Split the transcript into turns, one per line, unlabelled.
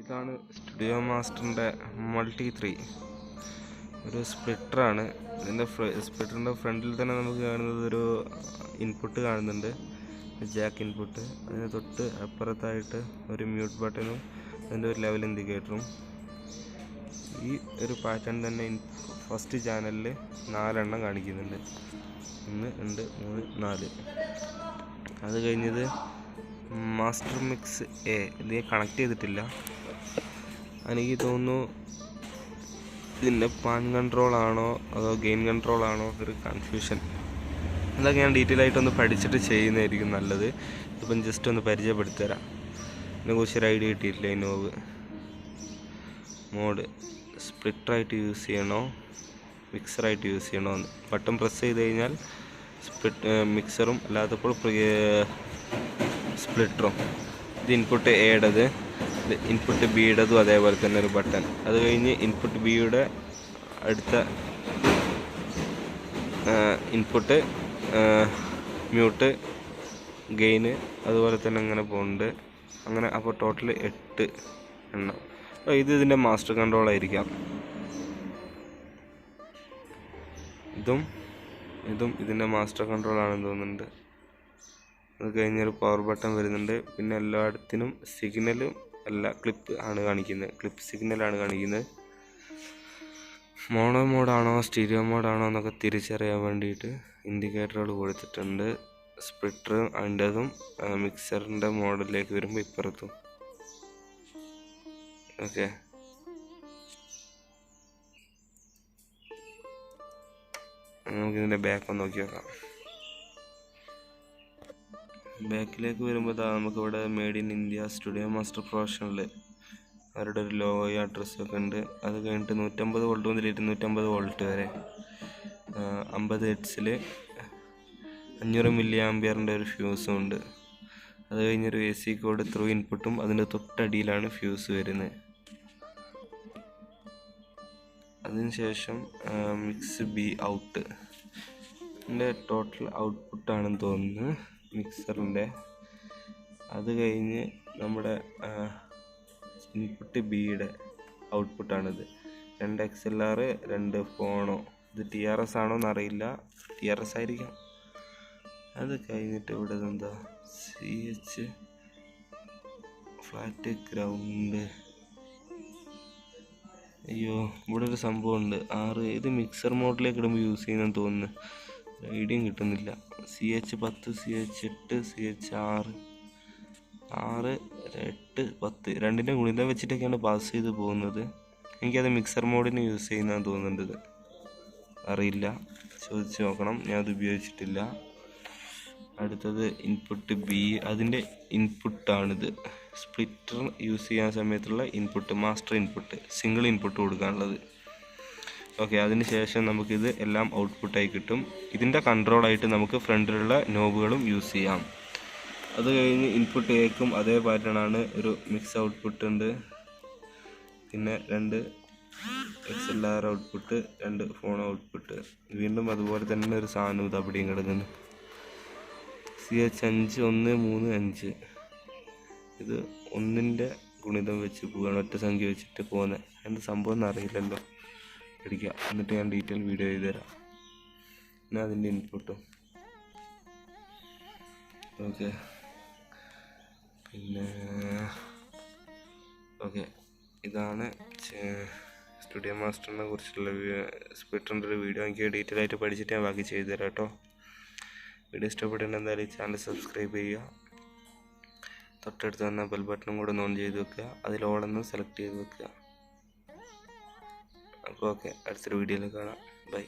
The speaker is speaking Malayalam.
ഇതാണ് സ്റ്റുഡിയോ മാസ്റ്ററിൻ്റെ മൾട്ടി 3 ഒരു സ്പ്ലിറ്ററാണ്. ഇതിൻ്റെ സ്പ്ലിറ്ററിൻ്റെ ഫ്രണ്ടിൽ തന്നെ നമുക്ക് കാണുന്നത് ഒരു ഇൻപുട്ട് കാണുന്നുണ്ട്, ജാക്ക് ഇൻപുട്ട്. അതിന് തൊട്ട് അപ്പുറത്തായിട്ട് ഒരു മ്യൂട്ട് ബട്ടണും അതിൻ്റെ ഒരു ലെവൽ ഇൻഡിക്കേറ്ററും. ഈ ഒരു പാറ്റേൺ തന്നെ ഫസ്റ്റ് ചാനലിൽ 4 എണ്ണം കാണിക്കുന്നുണ്ട്. 1 2 3 4. അത് കഴിഞ്ഞത് മാസ്റ്റർ മിക്സ് എ. ഇത് കണക്ട് ചെയ്തിട്ടില്ല. എനിക്ക് തോന്നുന്നു ഇതിൻ്റെ പാൻ കൺട്രോൾ ആണോ അതോ ഗെയിൻ കൺട്രോൾ ആണോ ഒരു കൺഫ്യൂഷൻ. അതൊക്കെ ഞാൻ ഡീറ്റെയിൽ ആയിട്ടൊന്ന് പഠിച്ചിട്ട് ചെയ്യുന്നതായിരിക്കും നല്ലത്. ഇപ്പം ജസ്റ്റ് ഒന്ന് പരിചയപ്പെടുത്തി തരാം. ഇതിനെക്കുറിച്ച് ഒരു ഐഡിയ കിട്ടിയിട്ടില്ല. ഈ നോബ് മോഡ് സ്പ്ലിറ്ററായിട്ട് യൂസ് ചെയ്യണോ മിക്സറായിട്ട് യൂസ് ചെയ്യണോ എന്ന് ബട്ടൺ പ്രസ് ചെയ്ത് കഴിഞ്ഞാൽ മിക്സറും അല്ലാത്തപ്പോൾ സ്പ്ലിറ്ററും. ഇത് ഇൻപുട്ട് എയുടേത്, ഇത് ഇൻപുട്ട് ബിയുടേതും അതേപോലെ തന്നെ ഒരു ബട്ടൺ. അത് കഴിഞ്ഞ് ഇൻപുട്ട് ബിയുടെ അടുത്ത ഇൻപുട്ട് മ്യൂട്ട് ഗെയിന് അതുപോലെ തന്നെ അങ്ങനെ പോകുന്നുണ്ട്. അങ്ങനെ അപ്പോൾ ടോട്ടൽ 8 എണ്ണം. ഇതിൻ്റെ മാസ്റ്റർ കൺട്രോൾ ആയിരിക്കാം. ഇതും ഇതിൻ്റെ മാസ്റ്റർ കൺട്രോൾ ആണെന്ന് തോന്നുന്നുണ്ട്. അത് കഴിഞ്ഞൊരു പവർ ബട്ടൺ വരുന്നുണ്ട്. പിന്നെ എല്ലായിടത്തിനും സിഗ്നലും ക്ലിപ്പ് ആണ് കാണിക്കുന്നത്, ക്ലിപ്പ് സിഗ്നലാണ് കാണിക്കുന്നത്. മോണോ മോഡാണോ സ്റ്റീരിയോ മോഡാണോ എന്നൊക്കെ തിരിച്ചറിയാൻ വേണ്ടിയിട്ട് ഇൻഡിക്കേറ്ററുകൾ കൊടുത്തിട്ടുണ്ട്. സ്പ്ലിറ്റർ അതിൻ്റെതും മിക്സറിൻ്റെ മോഡലിലേക്ക് വരുമ്പോൾ ഇപ്പുറത്തും. ഓക്കെ, നമുക്കിതിൻ്റെ ബാക്ക് ഒന്ന് നോക്കി നോക്കാം. ബാക്കിലേക്ക് വരുമ്പോൾ നമുക്കിവിടെ made in India studio master professional അവരുടെ ഒരു ലോഗോയും അഡ്രസ്സൊക്കെ ഉണ്ട്. അത് കഴിഞ്ഞിട്ട് 150 വോൾട്ട് മുതൽ 250 വോൾട്ട് വരെ 50 ഹെർട്സിൽ 500 മില്ലി ആംപിയറിൻ്റെ ഒരു ഫ്യൂസും ഉണ്ട്. അത് കഴിഞ്ഞൊരു AC കോഡ് ത്രൂ ഇൻപുട്ടും അതിൻ്റെ തൊട്ടടിയിലാണ് ഫ്യൂസ് വരുന്നത്. അതിനുശേഷം മിക്സ് ബി ഔട്ട് ൻ്റെ ടോട്ടൽ ഔട്ട്പുട്ടാണെന്ന് തോന്നുന്നു മിക്സറിൻ്റെ. അത് കഴിഞ്ഞ് നമ്മുടെ ഇൻപുട്ട് ബിയുടെ ഔട്ട്പുട്ടാണിത്. 2 XLR 2 ഫോണോ. ഇത് TRS ആണോ എന്നറിയില്ല, TRS ആയിരിക്കാം. അത് കഴിഞ്ഞിട്ട് ഇവിടെ എന്താ CH ഫ്ലാറ്റ് ഗ്രൗണ്ട്. അയ്യോ, ഇവിടെ ഒരു സംഭവമുണ്ട് 6. ഇത് മിക്സർ മോഡിലേക്ക് ഇടുമ്പോൾ യൂസ് ചെയ്യുന്നതെന്ന് തോന്നുന്നു, ഐഡിയയും കിട്ടുന്നില്ല. CH10 CH8 CH6 8 10 രണ്ടിൻ്റെ ഗുണിതം വെച്ചിട്ടൊക്കെയാണ് പാസ് ചെയ്ത് പോകുന്നത്. എനിക്കത് മിക്സർ മോഡിന് യൂസ് ചെയ്യുന്നതെന്ന് തോന്നുന്നുണ്ട്. അറിയില്ല, ചോദിച്ച് നോക്കണം. ഞാൻ അത് ഉപയോഗിച്ചിട്ടില്ല. അടുത്തത് ഇൻപുട്ട് ബി, അതിൻ്റെ ഇൻപുട്ടാണിത്. സ്പ്ലിറ്റർ യൂസ് ചെയ്യാൻ സമയത്തുള്ള input, master input, single input കൊടുക്കാനുള്ളത്. ഓക്കെ, അതിന് ശേഷം നമുക്കിത് എല്ലാം ഔട്ട്പുട്ടായി കിട്ടും. ഇതിൻ്റെ കൺട്രോളായിട്ട് നമുക്ക് ഫ്രണ്ടിലുള്ള നോബുകളും യൂസ് ചെയ്യാം. അത് കഴിഞ്ഞ് ഇൻപുട്ട് എക്കും അതേ പാറ്റേണാണ്. ഒരു മിക്സ് ഔട്ട്പുട്ട് ഉണ്ട്, പിന്നെ 2 XLR ഔട്ട്പുട്ട്, 2 ഫോൺ ഔട്ട്പുട്ട്. വീണ്ടും അതുപോലെ തന്നെ ഒരു സാധനം ഇത് അവിടെയും കിടക്കുന്നു. CH5 1 3 5. ഇത് 1ൻ്റെ ഗുണിതം വെച്ച് പോവുകയാണ്, ഒറ്റ സംഖ്യ വെച്ചിട്ട് പോകുന്നത്. എന്ത് സംഭവം എന്നറിയില്ലല്ലോ, പഠിക്കാം. എന്നിട്ട് ഞാൻ ഡീറ്റെയിൽ വീഡിയോ ചെയ്ത് തരാം. പിന്നെ അതിൻ്റെ ഇൻപുട്ടും. ഓക്കെ, പിന്നെ ഓക്കെ, ഇതാണ് സ്റ്റുഡിയോ മാസ്റ്ററിനെ കുറിച്ചുള്ള സ്പ്ലിറ്ററിൻ്റെ ഒരു വീഡിയോ. എനിക്ക് ഡീറ്റെയിൽ ആയിട്ട് പഠിച്ചിട്ട് ഞാൻ ബാക്കി ചെയ്തു തരാം കേട്ടോ. വീഡിയോ ഇഷ്ടപ്പെട്ടിട്ടുണ്ടെങ്കിൽ എന്തായാലും ഈ ചാനൽ സബ്സ്ക്രൈബ് ചെയ്യുക. തൊട്ടടുത്ത് തന്നെ ബെൽ ബട്ടണും കൂടെ ഓൺ ചെയ്ത് വെക്കുക. അതിൽ ഓളൊന്ന് സെലക്ട് ചെയ്ത് വെക്കുക. അപ്പോൾ ഓക്കെ, അടുത്തൊരു വീഡിയോയിൽ കാണാം. ബൈ.